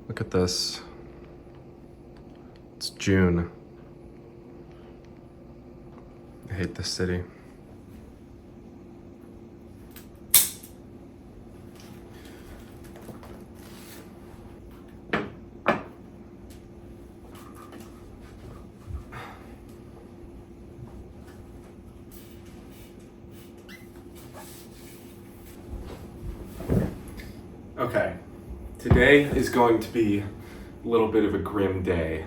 Look at this. It's June. I hate this city. Okay, today is going to be a little bit of a grim day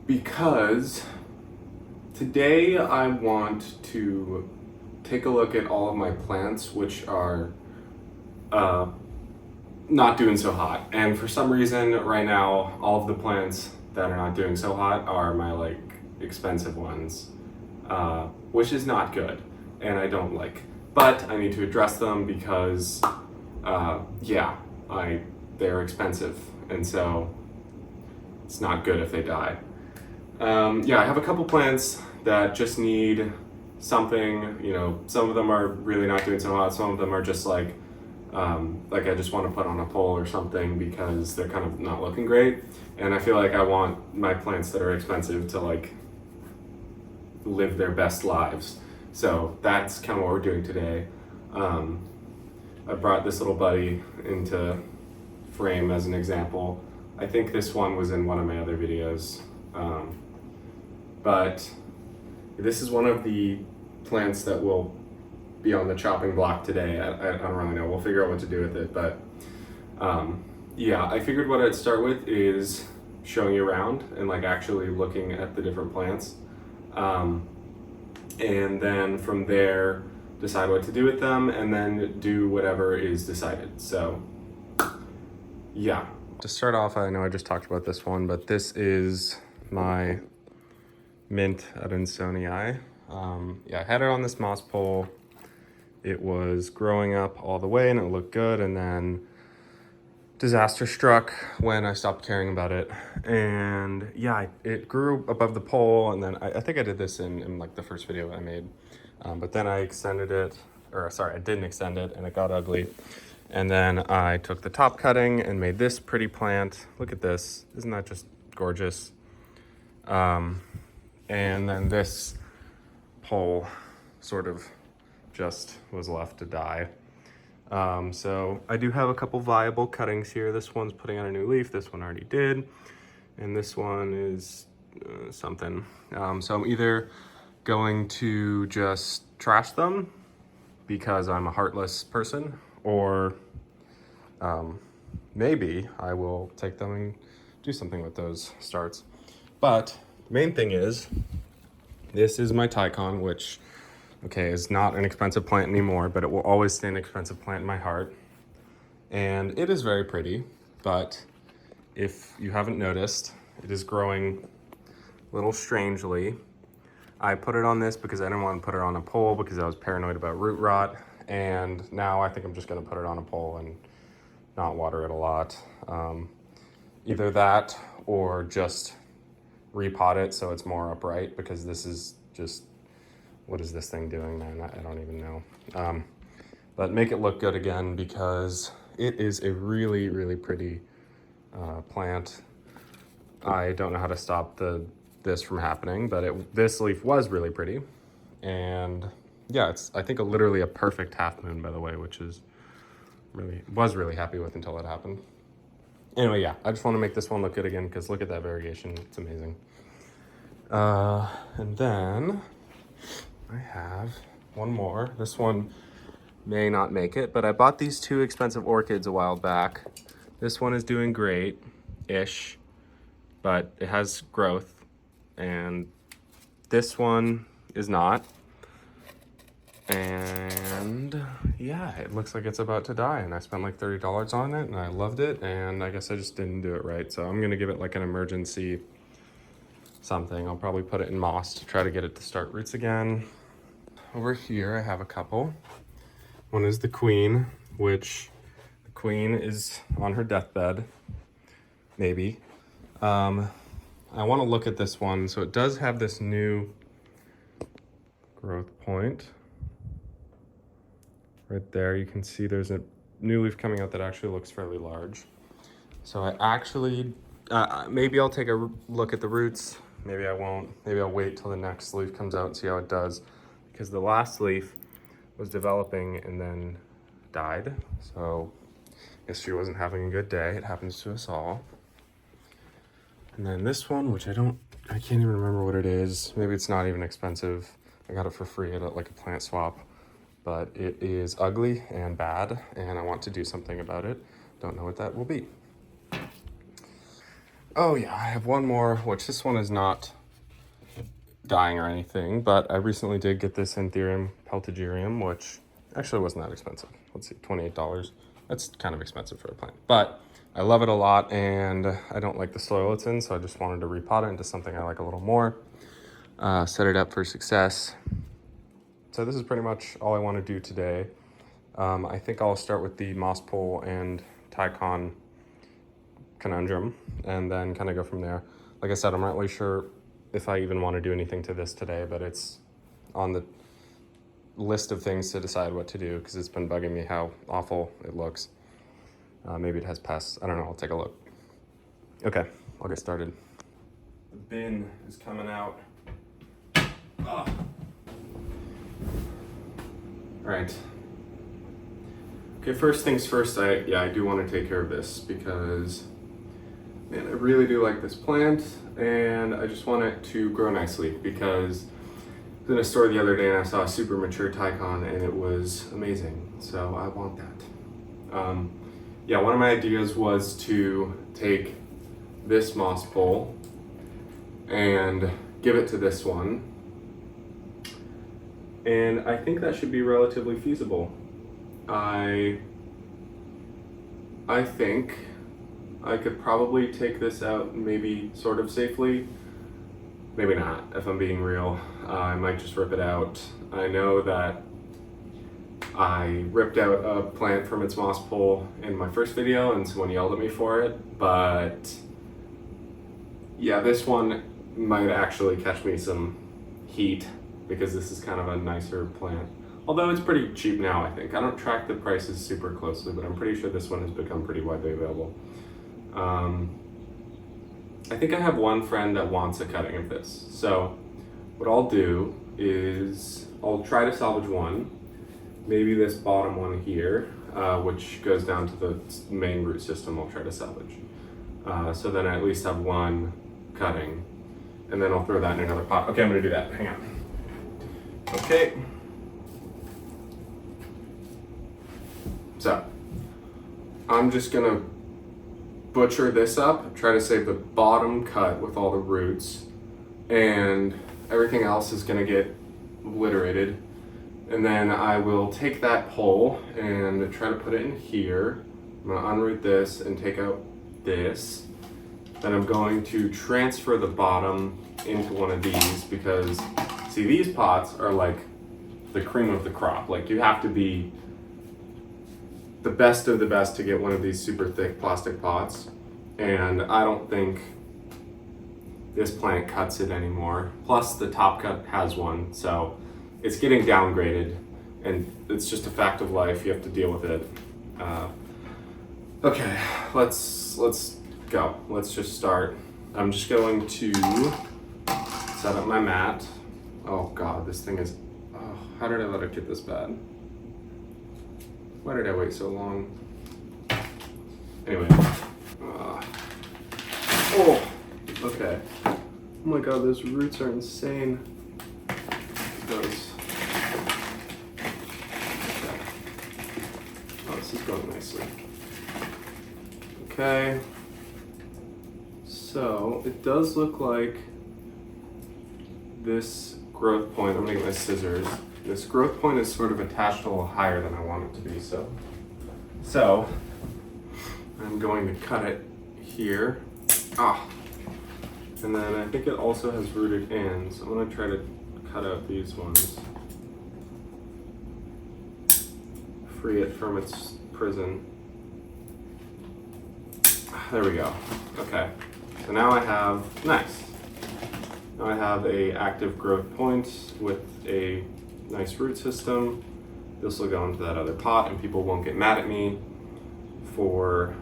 because today I want to take a look at all of my plants which are not doing so hot. And for some reason right now, all of the plants that are not doing so hot are my like expensive ones, which is not good and I don't like. But I need to address them because, they're expensive, and so it's not good if they die. I have a couple plants that just need something. You know, some of them are really not doing so hot. Some of them are just like I just want to put on a pole or something because they're kind of not looking great. And I feel like I want my plants that are expensive to like live their best lives. So that's kind of what we're doing today. I brought this little buddy into frame as an example. I think this one was in one of my other videos. But this is one of the plants that will be on the chopping block today. I don't really know. We'll figure out what to do with it. But I figured what I'd start with is showing you around and like actually looking at the different plants. And then from there, decide what to do with them and then do whatever is decided. So yeah. To start off, I know I just talked about this one, but this is my mint Adansonii. I had it on this moss pole. It was growing up all the way and it looked good, and then disaster struck when I stopped caring about it. And it grew above the pole, and then I think I did this in like the first video I made. But then I extended it, I didn't extend it and it got ugly. And then I took the top cutting and made this pretty plant. Look at this, isn't that just gorgeous? And then this pole sort of just was left to die. So I do have a couple viable cuttings here. This one's putting on a new leaf, this one already did. And this one is something. So I'm either going to just trash them because I'm a heartless person, or maybe I will take them and do something with those starts. But the main thing is, this is my Tycon, which, is not an expensive plant anymore, but it will always stay an expensive plant in my heart. And it is very pretty, but if you haven't noticed, it is growing a little strangely. I put it on this because I didn't want to put it on a pole because I was paranoid about root rot. And now I think I'm just going to put it on a pole and not water it a lot. Either that or just repot it so it's more upright, because this is just, what is this thing doing, man? I don't even know. But make it look good again because it is a really, really pretty plant. I don't know how to stop this from happening, but this leaf was really pretty. And it's, I think, literally a perfect half moon, by the way, which is was really happy with until it happened. Anyway, I just want to make this one look good again because look at that variegation. It's amazing. And then I have one more. This one may not make it, but I bought these two expensive orchids a while back. This one is doing great-ish, but it has growth, and this one is not. And it looks like it's about to die, and I spent like $30 on it and I loved it, and I guess I just didn't do it right. So I'm gonna give it like an emergency something. I'll probably put it in moss to try to get it to start roots again. Over here I have a couple. One is the queen, which the queen is on her deathbed, maybe. I want to look at this one. So it does have this new growth point right there. You can see there's a new leaf coming out that actually looks fairly large. So I actually, maybe I'll take a look at the roots. Maybe I won't. Maybe I'll wait till the next leaf comes out and see how it does. Because the last leaf was developing and then died. So I guess she wasn't having a good day. It happens to us all. And then this one, which I can't even remember what it is. Maybe it's not even expensive. I got it for free at like a plant swap. But it is ugly and bad, and I want to do something about it. Don't know what that will be. Oh yeah, I have one more, which this one is not dying or anything, but I recently did get this Anthurium peltagerium, which actually wasn't that expensive. Let's see, $28. That's kind of expensive for a plant, but I love it a lot, and I don't like the soil it's in, so I just wanted to repot it into something I like a little more. Set it up for success. So this is pretty much all I want to do today. I think I'll start with the moss pole and Tycon conundrum and then kind of go from there. Like I said, I'm not really sure if I even want to do anything to this today, but it's on the list of things to decide what to do because it's been bugging me how awful it looks. Maybe it has pests. I don't know. I'll take a look. Okay, I'll get started. The bin is coming out. Oh. Right. Okay, first things first, I do want to take care of this because, man, I really do like this plant and I just want it to grow nicely because I was in a store the other day and I saw a super mature Tycon and it was amazing. So I want that. Yeah, one of my ideas was to take this moss pole and give it to this one. And I think that should be relatively feasible. I think I could probably take this out maybe sort of safely. Maybe not, if I'm being real. I might just rip it out. I know that I ripped out a plant from its moss pole in my first video and someone yelled at me for it, but yeah, this one might actually catch me some heat because this is kind of a nicer plant. Although it's pretty cheap now, I think. I don't track the prices super closely, but I'm pretty sure this one has become pretty widely available. I think I have one friend that wants a cutting of this. So what I'll do is I'll try to salvage one, maybe this bottom one here, which goes down to the main root system I'll try to salvage. So then I at least have one cutting, and then I'll throw that in another pot. Okay, I'm gonna do that, hang on. Okay. So, I'm just gonna butcher this up, try to save the bottom cut with all the roots, and everything else is gonna get obliterated. And then I will take that pole and try to put it in here. I'm gonna unroot this and take out this. Then I'm going to transfer the bottom into one of these because, see, these pots are like the cream of the crop. Like, you have to be the best of the best to get one of these super thick plastic pots. And I don't think this plant cuts it anymore. Plus the top cut has one, so it's getting downgraded and it's just a fact of life. You have to deal with it. Okay, let's go. Let's just start. I'm just going to set up my mat. Oh God, this thing is, oh, how did I let it get this bad? Why did I wait so long? Anyway. Oh, okay. Oh my God, those roots are insane. Those. Okay. Oh, this is going nicely. Okay. So it does look like this growth point, I'm gonna get my scissors. This growth point is sort of attached a little higher than I want it to be, so I'm going to cut it here. And then I think it also has rooted ends. I'm gonna try to cut out these ones. Free it from its prison. There we go. Okay. So now I have, nice. Now I have a active growth point with a nice root system. This will go into that other pot and people won't get mad at me for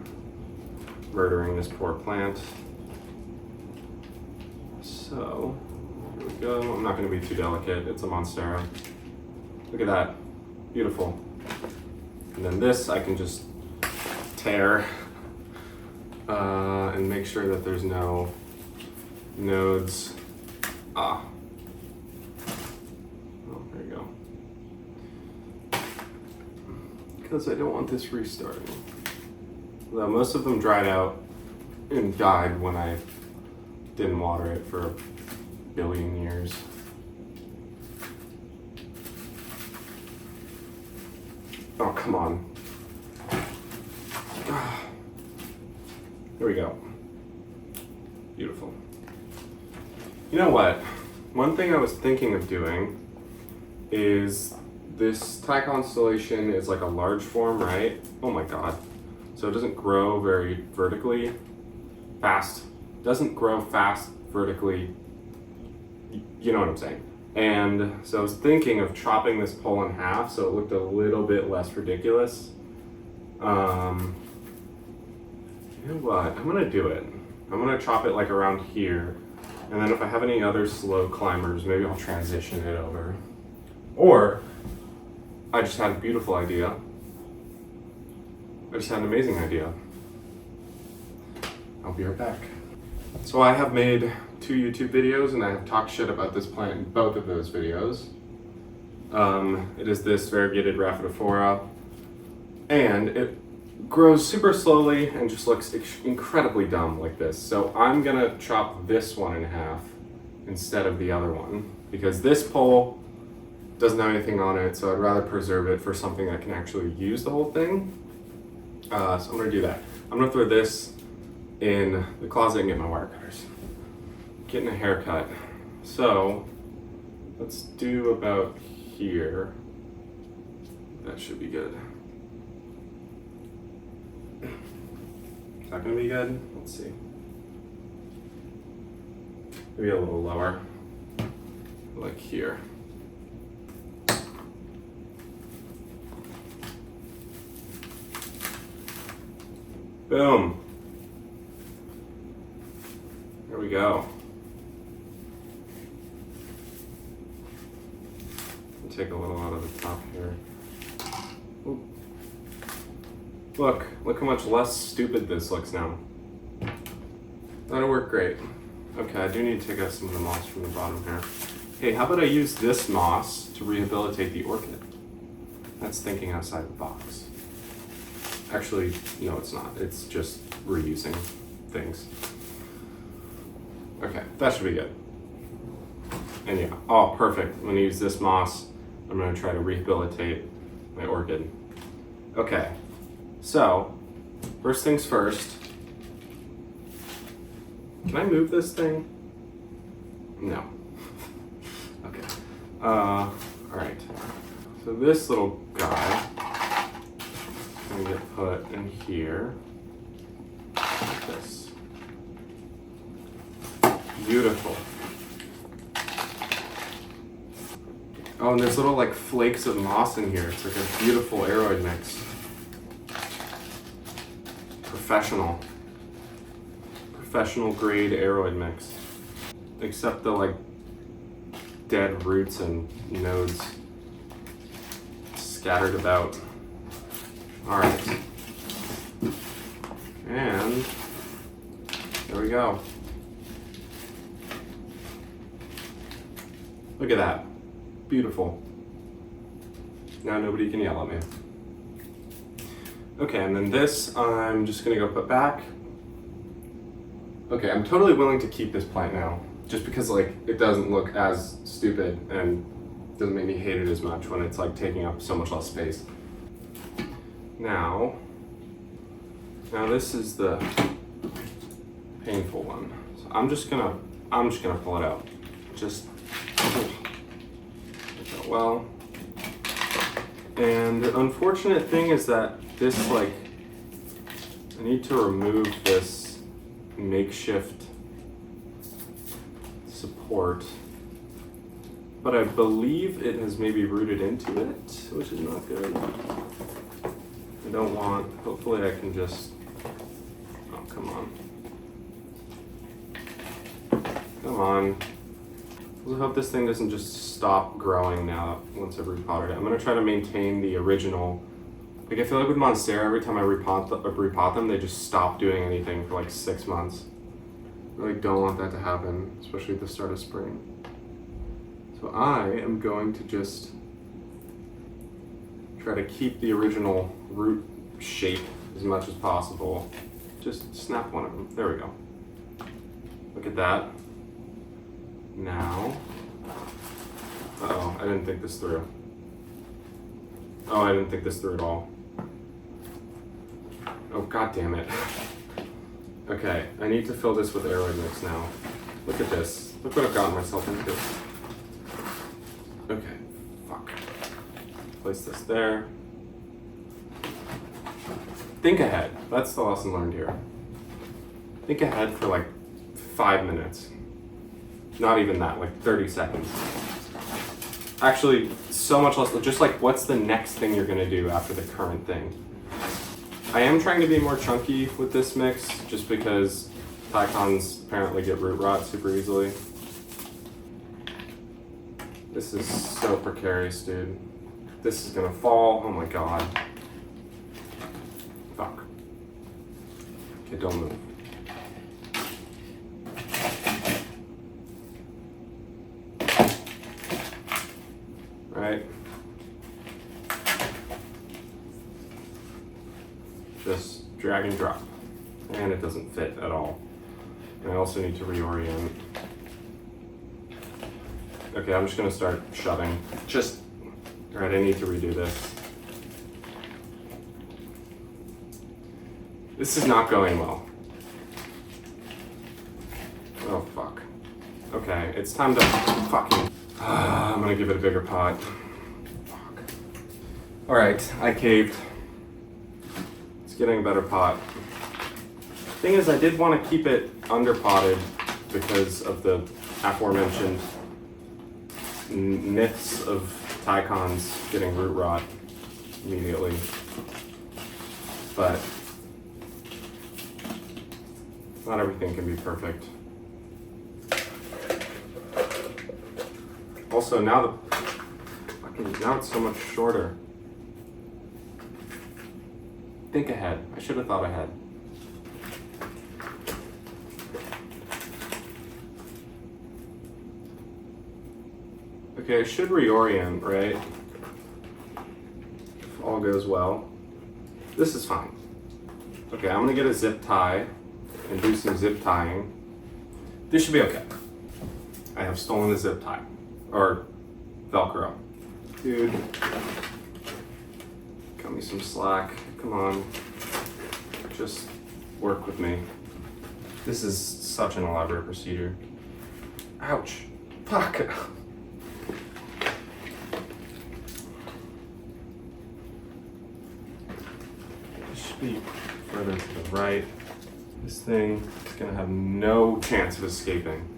murdering this poor plant. So, here we go. I'm not gonna be too delicate. It's a Monstera. Look at that, beautiful. And then this I can just tear and make sure that there's no nodes. Oh, there you go. Because I don't want this restarting. Though most of them dried out and died when I didn't water it for a billion years. Oh, come on. There we go. Beautiful. You know what? One thing I was thinking of doing is this Thai constellation is like a large form, right? Oh my god. So it doesn't grow very vertically fast. Doesn't grow fast vertically. You know what I'm saying. And so I was thinking of chopping this pole in half so it looked a little bit less ridiculous. You know what? I'm gonna do it. I'm gonna chop it like around here. And then if I have any other slow climbers, maybe I'll transition it over. Or I just had a beautiful idea. I just had an amazing idea. I'll be right back. So I have made 2 YouTube videos and I have talked shit about this plant in both of those videos. It is this variegated Rhaphidophora, and it grows super slowly and just looks incredibly dumb like this. So I'm gonna chop this one in half instead of the other one because this pole doesn't have anything on it, so I'd rather preserve it for something that can actually use the whole thing. So I'm gonna do that. I'm gonna throw this in the closet and get my wire cutters. Getting a haircut. So let's do about here. That should be good. Is that gonna be good? Let's see. Maybe a little lower, like here. Boom. There we go. I'll take a little out of the top here. Oop. Look how much less stupid this looks now. That'll work great. Okay, I do need to take out some of the moss from the bottom here. Hey, how about I use this moss to rehabilitate the orchid? That's thinking outside the box. Actually, no, it's not. It's just reusing things. Okay, that should be good. And yeah, oh, perfect. I'm gonna use this moss. I'm gonna try to rehabilitate my orchid. Okay, so first things first. Can I move this thing? No. Okay. All right. So this little guy is gonna get put in here. Like this. Beautiful. Oh, and there's little like flakes of moss in here. It's like a beautiful aeroid mix. Professional grade aeroid mix. Except the like dead roots and nodes scattered about. All right. And there we go. Look at that. Beautiful. Now nobody can yell at me. Okay, and then this I'm just gonna go put back. Okay, I'm totally willing to keep this plant now, just because like it doesn't look as stupid and doesn't make me hate it as much when it's like taking up so much less space. Now this is the painful one. So I'm just gonna pull it out. Just well. And the unfortunate thing is that this like I need to remove this makeshift support. but I believe it has maybe rooted into it, which is not good. I don't want, hopefully I can just, oh, come on. Come on. I hope this thing doesn't just stop growing now once I've repotted it. I'm gonna try to maintain the original. Like I feel like with Monstera, every time I repot them, they just stop doing anything for like 6 months. I really don't want that to happen, especially at the start of spring. So I am going to just try to keep the original root shape as much as possible. Just snap one of them. There we go. Look at that. Now, uh-oh, I didn't think this through. Oh, I didn't think this through at all. Oh, god damn it. Okay, I need to fill this with aeroid mix now. Look at this. Look what I've gotten myself into. Okay, fuck. Place this there. Think ahead. That's the lesson learned here. Think ahead for like 5 minutes. Not even that, like 30 seconds. Actually, so much less, just like what's the next thing you're gonna do after the current thing? I am trying to be more chunky with this mix, just because Thaicons apparently get root rot super easily. This is so precarious, dude. This is gonna fall, oh my god. Fuck. Okay, don't move. Right? Just drag and drop. And it doesn't fit at all. And I also need to reorient. Okay, I'm just gonna start shoving. Alright, I need to redo this. This is not going well. Oh, fuck. Okay, it's time to fucking... I'm gonna give it a bigger pot. Fuck. Alright, I caved. It's getting a better pot. Thing is, I did want to keep it underpotted because of the aforementioned myths of Thaicons getting root rot immediately. But not everything can be perfect. Also, now it's so much shorter. Think ahead. I should have thought ahead. Okay, I should reorient, right? If all goes well. This is fine. Okay, I'm gonna get a zip tie and do some zip tying. This should be okay. I have stolen the zip tie. Or Velcro. Dude. Cut me some slack. Come on. Just work with me. This is such an elaborate procedure. Ouch. Fuck. This should be further to the right. This thing is gonna have no chance of escaping.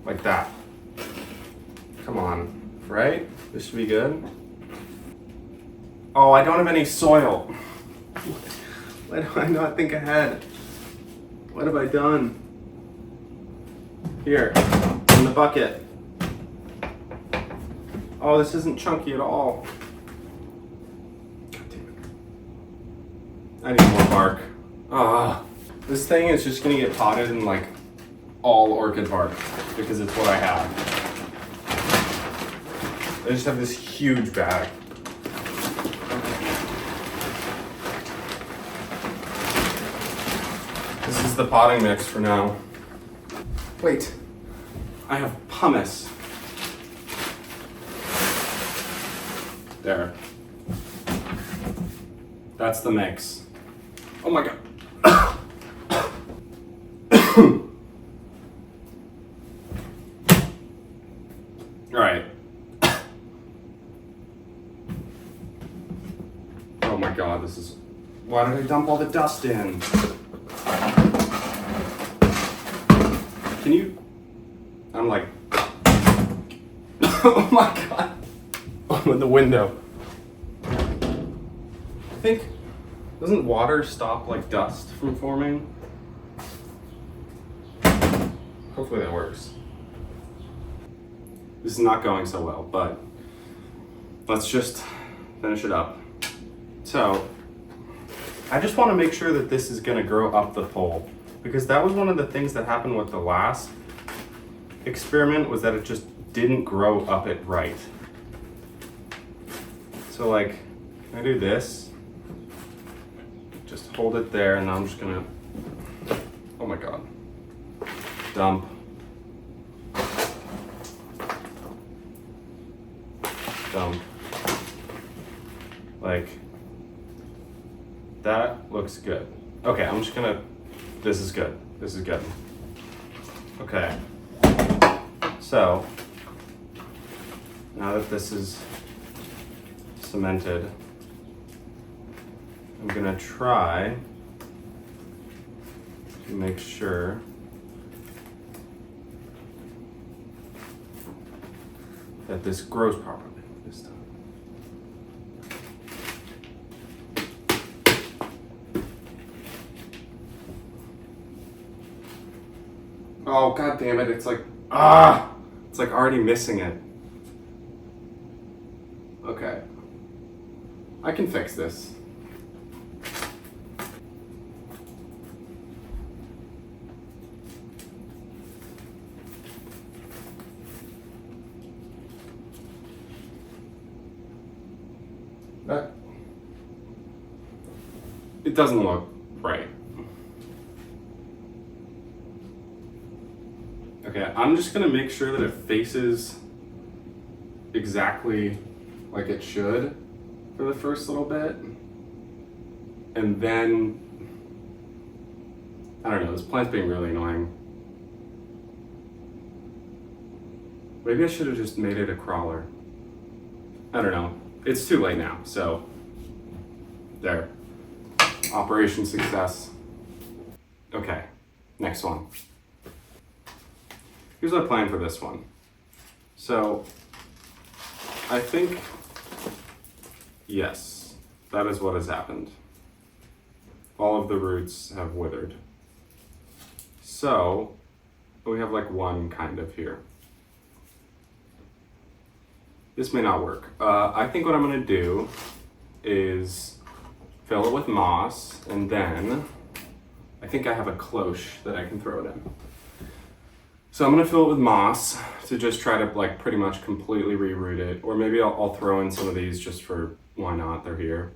Like that. Come on, right? This should be good. Oh, I don't have any soil. Why do I not think ahead? What have I done? Here, in the bucket. Oh, this isn't chunky at all. God damn it. I need more bark. Ah, this thing is just gonna get potted in like all orchid bark because it's what I have. I just have this huge bag. This is the potting mix for now. Wait, I have pumice. There. That's the mix. Oh my god. Alright. Oh my god, this is... Why did I dump all the dust in? Can you my God. Open the window. I think, doesn't water stop like dust from forming? Hopefully that works. This is not going so well, but let's just finish it up. So, I just want to make sure that this is going to grow up the pole, because that was one of the things that happened with the last experiment, was that it just didn't grow up it right. So like, I do this, just hold it there, and I'm just gonna, oh my God, dump. Dump. Like, that looks good. Okay, I'm just gonna, this is good. This is good. Okay. So, now that this is cemented, I'm gonna try to make sure that this grows properly this time. Oh, God damn it, it's like, it's like already missing it. Okay. I can fix this. It doesn't look right. Okay, I'm just gonna make sure that it faces exactly like it should for the first little bit. And then, I don't know, this plant's being really annoying. Maybe I should have just made it a crawler. I don't know. It's too late now, so there. Operation success. Okay, next one. Here's my plan for this one. So, I think, yes, that is what has happened. All of the roots have withered. So, we have like one kind of here. This may not work. I think what I'm gonna do is fill it with moss, and then I think I have a cloche that I can throw it in. So I'm gonna fill it with moss to just try to like pretty much completely reroot it, or maybe I'll throw in some of these just for why not, they're here.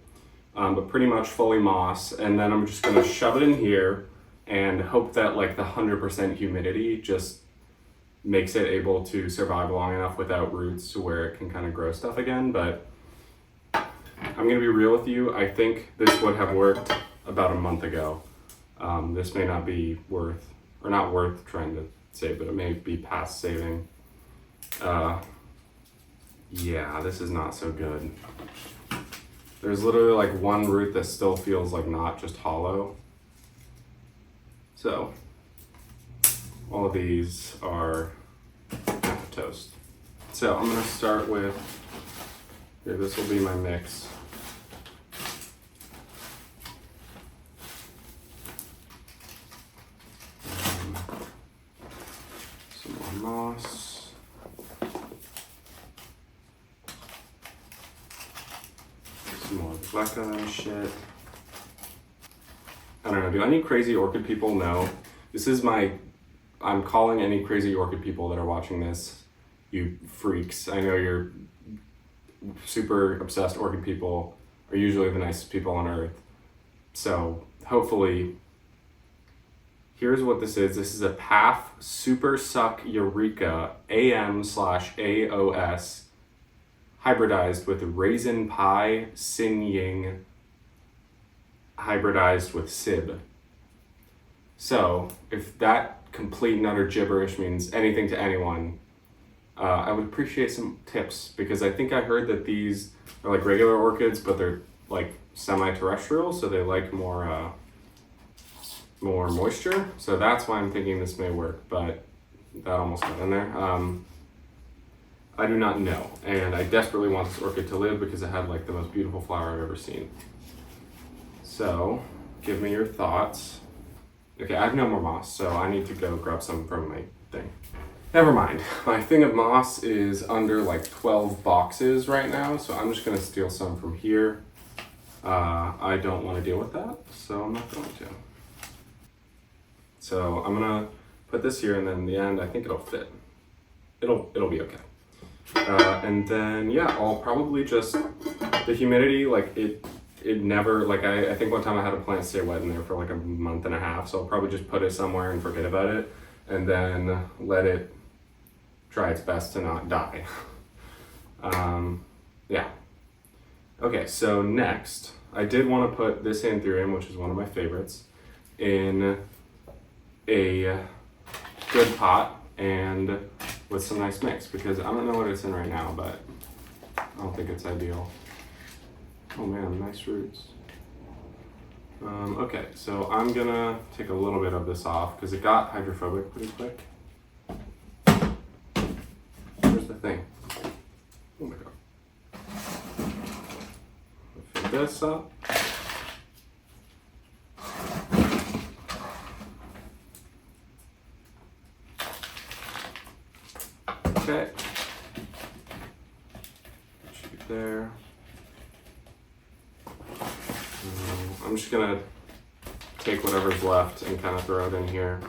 But pretty much fully moss, and then I'm just gonna shove it in here and hope that like the 100% humidity just makes it able to survive long enough without roots to where it can kind of grow stuff again. But I'm gonna be real with you, I think this would have worked about a month ago. This may not be worth, or not worth trying to save, but it may be past saving. Yeah, this is not so good. There's literally like one root that still feels like not just hollow. So, all of these are toast. So I'm gonna start with, here, this will be my mix. Some more moss. Some more Bleca shit. I don't know, do any crazy orchid people know? This is I'm calling any crazy orchid people that are watching this, you freaks. I know you're super obsessed orchid people are usually the nicest people on earth. So hopefully, here's what this is. This is a PAF Super Suck Eureka AM/AOS hybridized with Raisin Pie Sin Ying hybridized with Sib. So if that complete and utter gibberish means anything to anyone, I would appreciate some tips, because I think I heard that these are like regular orchids, but they're like semi-terrestrial, so they like more moisture. So that's why I'm thinking this may work, but that almost got in there. I do not know, and I desperately want this orchid to live because it had like the most beautiful flower I've ever seen. So, give me your thoughts. Okay, I have no more moss, so I need to go grab some from my thing. Never mind, my thing of moss is under like 12 boxes right now, so I'm just gonna steal some from here. I don't want to deal with that, so I'm not going to. So I'm gonna put this here, and then in the end, I think it'll fit. It'll be okay. And then yeah, I'll probably just, the humidity, like it never, like I think one time I had a plant stay wet in there for like a month and a half, so I'll probably just put it somewhere and forget about it, and then let it try its best to not die. Yeah. Okay, so next, I did want to put this Anthurium, which is one of my favorites, in a good pot and with some nice mix, because I don't know what it's in right now, but I don't think it's ideal. Oh man, nice roots. Okay, so I'm gonna take a little bit of this off because it got hydrophobic pretty quick. Here's the thing. Oh my god. Fill this up. Okay. Shoot there. I'm just gonna take whatever's left and kind of throw it in here.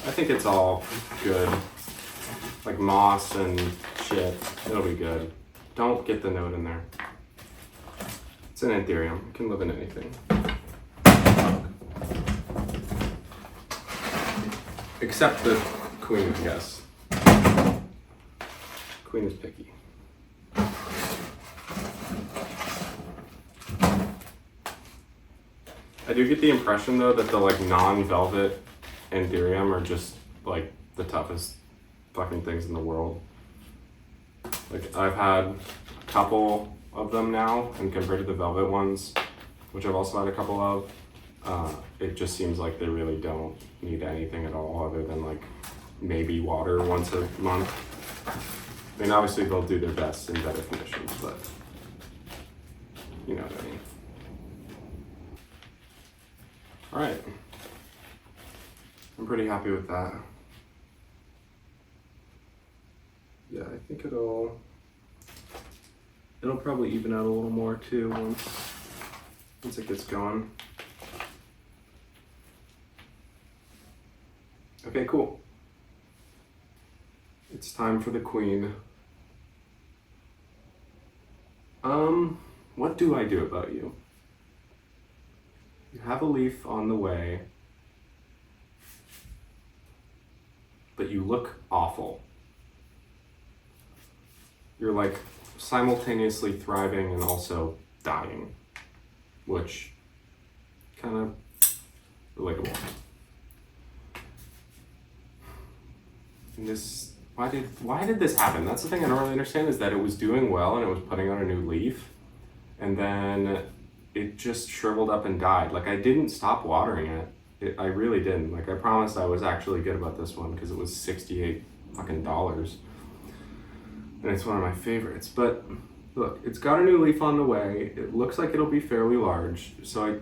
I think it's all good. Like moss and shit, it'll be good. Don't get the note in there. It's an Anthurium, it can live in anything. Except the queen, I guess. Queen is picky. I do get the impression though that the like non-velvet Anthurium are just like the toughest fucking things in the world. Like I've had a couple of them now, and compared to the velvet ones, which I've also had a couple of, it just seems like they really don't need anything at all other than like maybe water once a month. I mean, obviously they'll do their best in better conditions, but you know what I mean. All right, I'm pretty happy with that. Yeah, I think it'll probably even out a little more too once it gets going. Okay, cool. It's time for the queen. What do I do about you? You have a leaf on the way, but you look awful. You're like simultaneously thriving and also dying, which kind of relatable. And this, why did this happen? That's the thing I don't really understand, is that it was doing well and it was putting on a new leaf, and then it just shriveled up and died. Like I didn't stop watering it. I really didn't. Like I promised I was actually good about this one because it was $68 fucking. And it's one of my favorites. But look, it's got a new leaf on the way. It looks like it'll be fairly large. So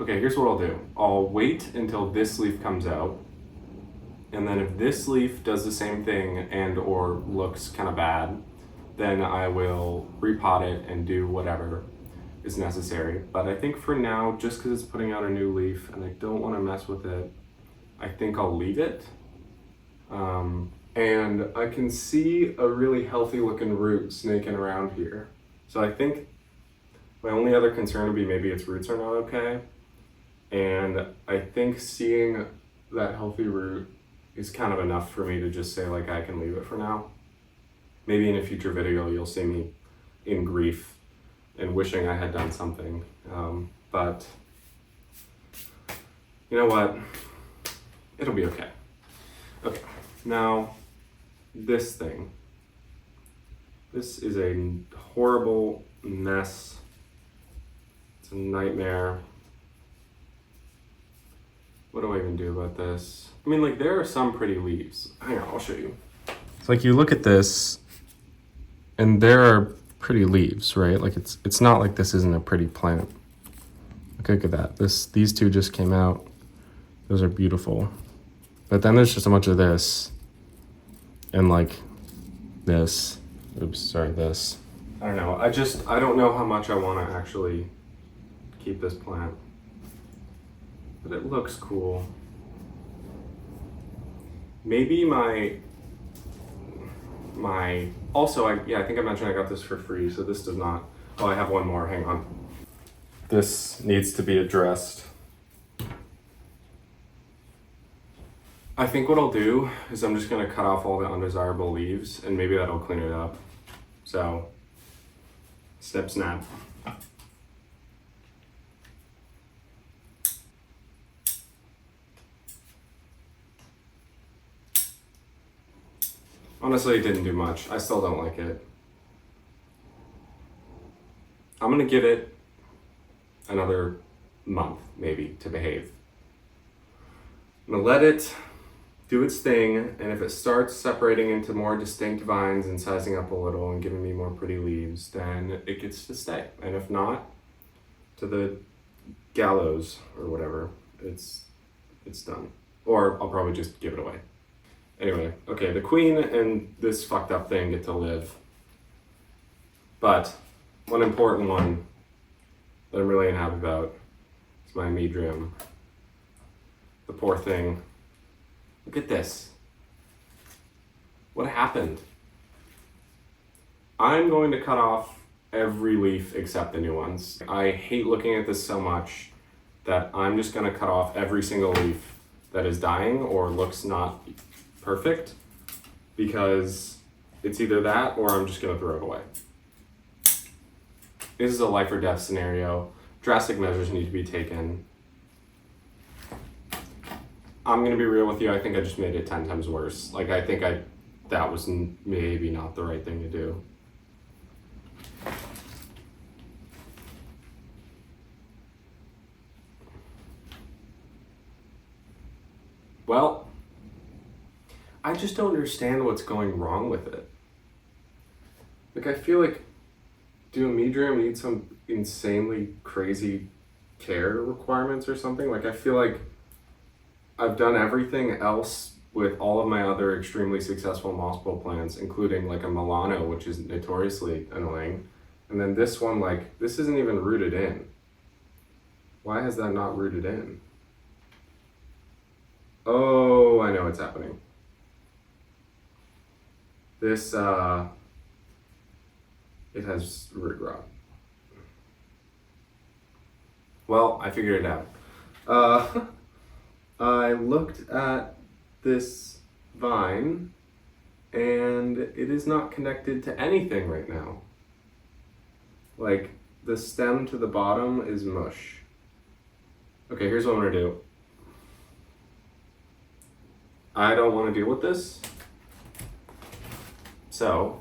okay, here's what I'll do. I'll wait until this leaf comes out. And then if this leaf does the same thing and or looks kind of bad, then I will repot it and do whatever is necessary. But I think for now, just because it's putting out a new leaf and I don't want to mess with it, I think I'll leave it. And I can see a really healthy looking root snaking around here. So I think my only other concern would be maybe its roots are not okay. And I think seeing that healthy root is kind of enough for me to just say like I can leave it for now. Maybe in a future video you'll see me in grief and wishing I had done something. But you know what? It'll be okay. Okay, now this thing. This is a horrible mess. It's a nightmare. What do I even do about this? I mean, like, there are some pretty leaves. Hang on, I'll show you. It's like you look at this and there are pretty leaves, right? Like it's not like this isn't a pretty plant. Look at that. These two just came out. Those are beautiful. But then there's just a bunch of this and like this. Oops, sorry, this. I don't know. I don't know how much I want to actually keep this plant. But it looks cool. Maybe also, I think I mentioned I got this for free, so this does not, oh, I have one more, hang on. This needs to be addressed. I think what I'll do is I'm just gonna cut off all the undesirable leaves and maybe that'll clean it up. So, snip snap. Honestly, it didn't do much. I still don't like it. I'm gonna give it another month, maybe, to behave. I'm gonna let it do its thing, and if it starts separating into more distinct vines and sizing up a little and giving me more pretty leaves, then it gets to stay. And if not, to the gallows or whatever, it's done. Or I'll probably just give it away. Anyway, okay, the queen and this fucked up thing get to live. But one important one that I'm really unhappy about is my Anthurium. The poor thing. Look at this. What happened? I'm going to cut off every leaf except the new ones. I hate looking at this so much that I'm just going to cut off every single leaf that is dying or looks not perfect, because it's either that or I'm just going to throw it away. This is a life or death scenario. Drastic measures need to be taken. I'm going to be real with you. I think I just made it 10 times worse. Like, I think that was maybe not the right thing to do. Well, I just don't understand what's going wrong with it. Like, I feel like, do Anthurium need some insanely crazy care requirements or something? Like, I feel like I've done everything else with all of my other extremely successful moss bowl plants, including like a Milano, which is notoriously annoying. And then this one, like, this isn't even rooted in. Why has that not rooted in? Oh, I know what's happening. This, it has root rot. Well, I figured it out. I looked at this vine and it is not connected to anything right now. Like, the stem to the bottom is mush. Okay, here's what I'm gonna do. I don't want to deal with this. So,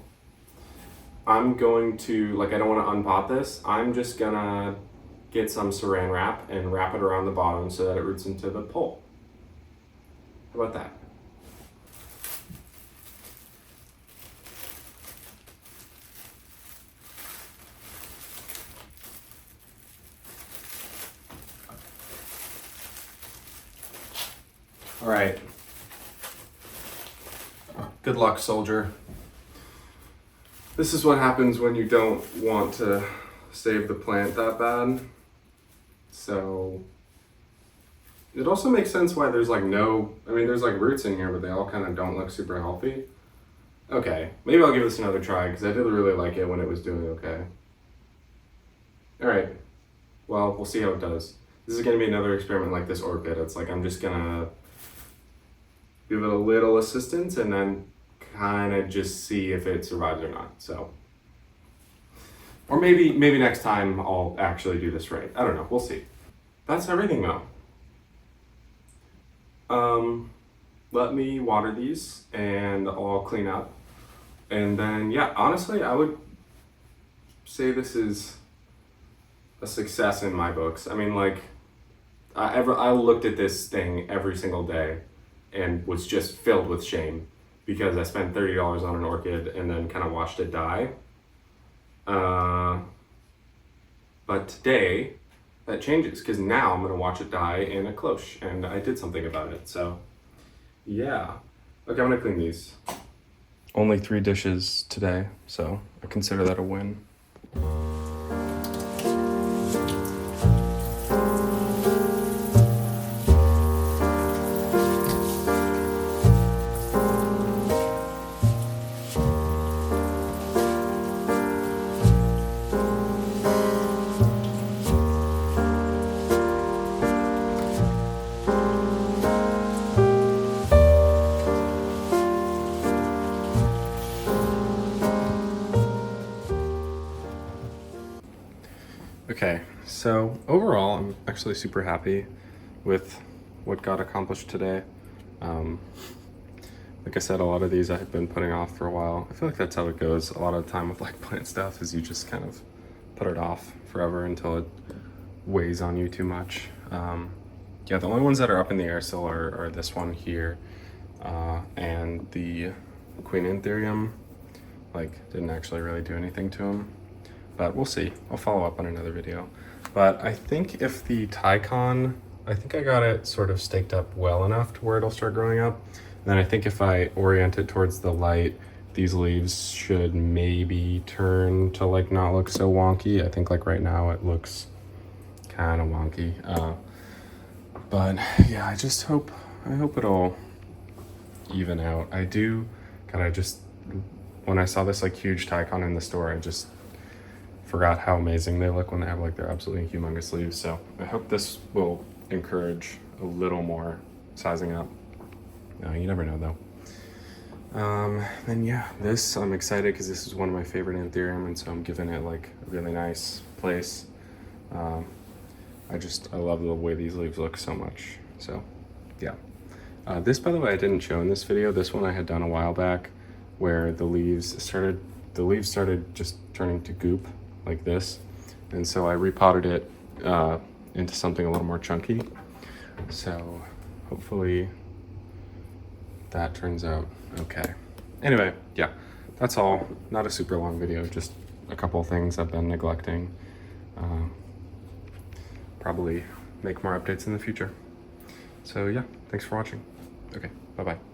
I'm going to, like, I don't want to unpot this. I'm just gonna get some saran wrap and wrap it around the bottom so that it roots into the pole. How about that? All right. Good luck, soldier. This is what happens when you don't want to save the plant that bad. So it also makes sense why there's like there's like roots in here, but they all kind of don't look super healthy. Okay, maybe I'll give this another try because I did really like it when it was doing okay. All right, well, we'll see how it does. This is gonna be another experiment like this orchid. It's like I'm just gonna give it a little assistance and then kind of just see if it survives or not. So, or maybe next time I'll actually do this right. I don't know. We'll see. That's everything though. Let me water these and I'll clean up. And then, yeah, honestly, I would say this is a success in my books. I mean, like, I looked at this thing every single day and was just filled with shame because I spent $30 on an orchid and then kind of watched it die. But today that changes because now I'm gonna watch it die in a cloche, and I did something about it. So yeah. Okay, I'm gonna clean these. Only 3 dishes today, so I consider that a win. Okay, so overall, I'm actually super happy with what got accomplished today. Like I said, a lot of these I had been putting off for a while. I feel like that's how it goes a lot of the time with like plant stuff, is you just kind of put it off forever until it weighs on you too much. Yeah, the only ones that are up in the air still are this one here and the Queen Anthurium. Like, didn't actually really do anything to them. But we'll see. I'll follow up on another video. But I think if the Tycon, I think I got it sort of staked up well enough to where it'll start growing up. And then I think if I orient it towards the light, these leaves should maybe turn to like not look so wonky. I think like right now it looks kind of wonky. But yeah, I hope it'll even out. When I saw this like huge Tycon in the store, I just forgot how amazing they look when they have like their absolutely humongous leaves. So I hope this will encourage a little more sizing up. No, you never know though. And yeah, this I'm excited because this is one of my favorite Anthurium, and so I'm giving it like a really nice place. I love the way these leaves look so much. So yeah. This, by the way, I didn't show in this video. This one I had done a while back, where the leaves started just turning to goop like this, and so I repotted it into something a little more chunky. So hopefully that turns out okay. Anyway, yeah, that's all. Not a super long video, just a couple things I've been neglecting. Probably make more updates in the future. So yeah, thanks for watching. Okay, bye-bye.